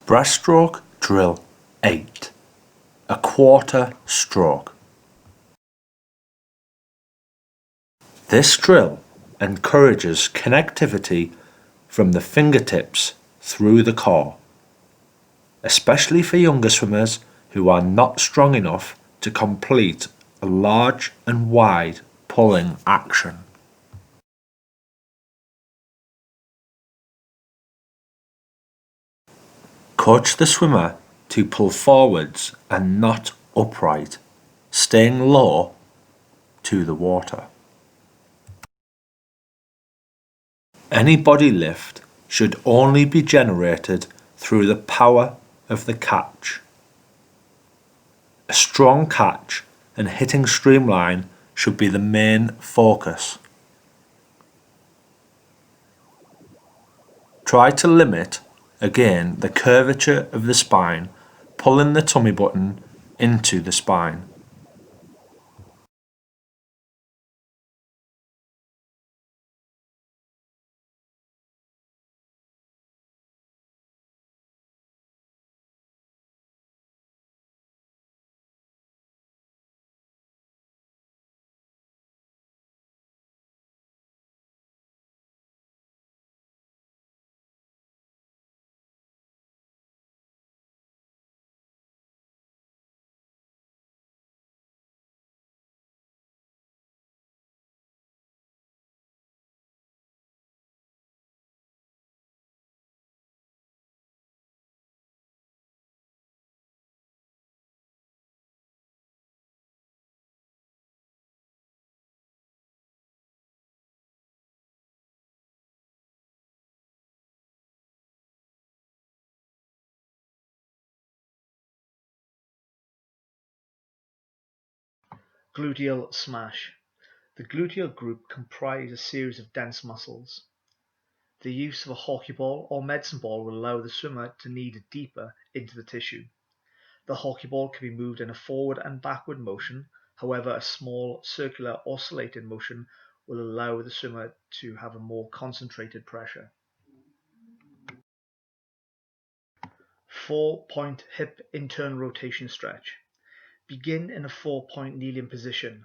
Breaststroke Drill 8. A quarter stroke. This drill encourages connectivity from the fingertips through the core, especially for younger swimmers who are not strong enough to complete a large and wide pulling action. Coach the swimmer to pull forwards and not upright, staying low to the water. Any body lift should only be generated through the power of the catch. A strong catch and hitting streamline should be the main focus. Try to limit, again, the curvature of the spine, pulling the tummy button into the spine. Gluteal smash. The gluteal group comprise a series of dense muscles. The use of a hockey ball or medicine ball will allow the swimmer to knead deeper into the tissue. The hockey ball can be moved in a forward and backward motion. However, a small circular oscillating motion will allow the swimmer to have a more concentrated pressure. 4-point hip internal rotation stretch. Begin in a 4-point kneeling position.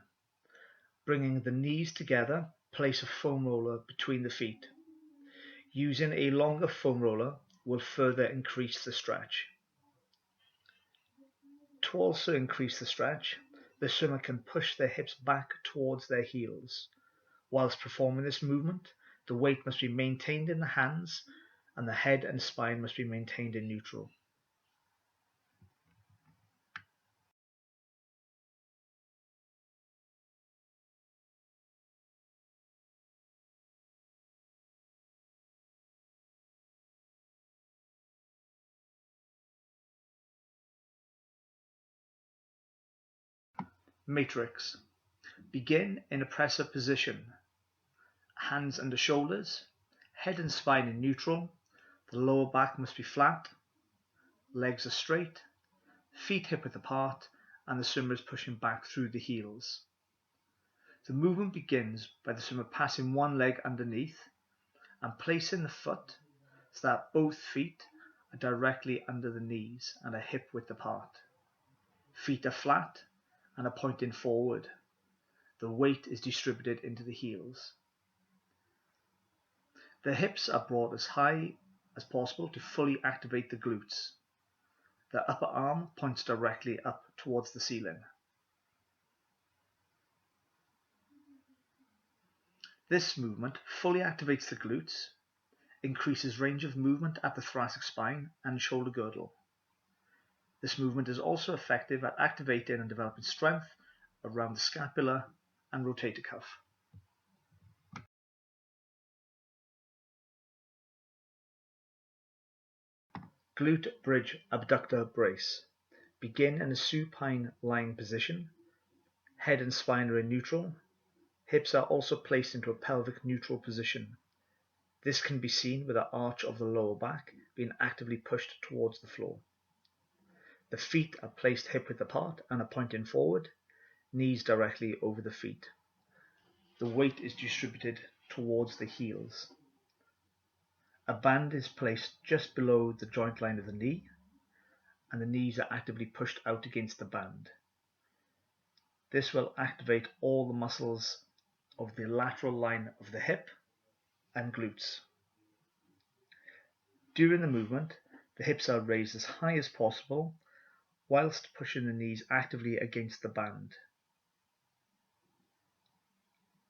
Bringing the knees together, place a foam roller between the feet. Using a longer foam roller will further increase the stretch. To also increase the stretch, the swimmer can push their hips back towards their heels. Whilst performing this movement, the weight must be maintained in the hands and the head and spine must be maintained in neutral. Matrix. Begin in a press-up position. Hands under shoulders, head and spine in neutral, the lower back must be flat, legs are straight, feet hip-width apart, and the swimmer is pushing back through the heels. The movement begins by the swimmer passing one leg underneath and placing the foot so that both feet are directly under the knees and are hip-width apart. Feet are flat and are pointing forward. The weight is distributed into the heels. The hips are brought as high as possible to fully activate the glutes. The upper arm points directly up towards the ceiling. This movement fully activates the glutes, increases range of movement at the thoracic spine and shoulder girdle. This movement is also effective at activating and developing strength around the scapula and rotator cuff. Glute bridge abductor brace. Begin in a supine lying position. Head and spine are in neutral. Hips are also placed into a pelvic neutral position. This can be seen with the arch of the lower back being actively pushed towards the floor. The feet are placed hip-width apart and are pointing forward, knees directly over the feet. The weight is distributed towards the heels. A band is placed just below the joint line of the knee and the knees are actively pushed out against the band. This will activate all the muscles of the lateral line of the hip and glutes. During the movement, the hips are raised as high as possible whilst pushing the knees actively against the band.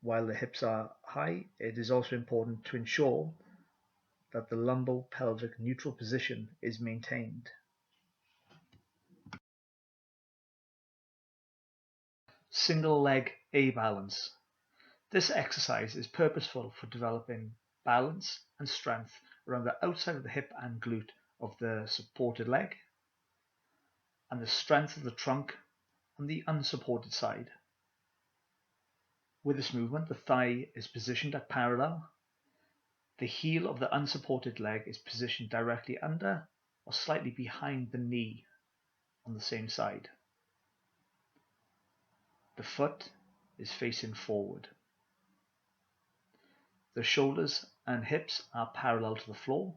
While the hips are high, it is also important to ensure that the lumbo-pelvic neutral position is maintained. Single leg A balance. This exercise is purposeful for developing balance and strength around the outside of the hip and glute of the supported leg, and the strength of the trunk on the unsupported side. With this movement, the thigh is positioned at parallel. The heel of the unsupported leg is positioned directly under or slightly behind the knee on the same side. The foot is facing forward. The shoulders and hips are parallel to the floor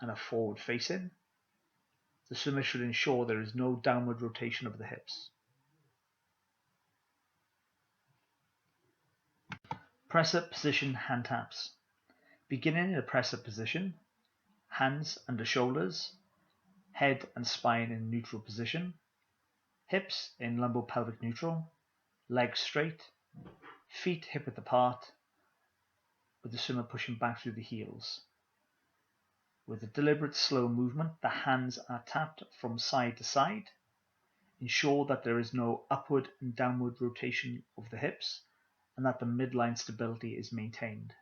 and are forward facing. The swimmer should ensure there is no downward rotation of the hips. Press-up position hand taps. Beginning in a press-up position, hands under shoulders, head and spine in neutral position, hips in lumbo-pelvic neutral, legs straight, feet hip-width apart, with the swimmer pushing back through the heels. With a deliberate slow movement, the hands are tapped from side to side. Ensure that there is no upward and downward rotation of the hips and that the midline stability is maintained.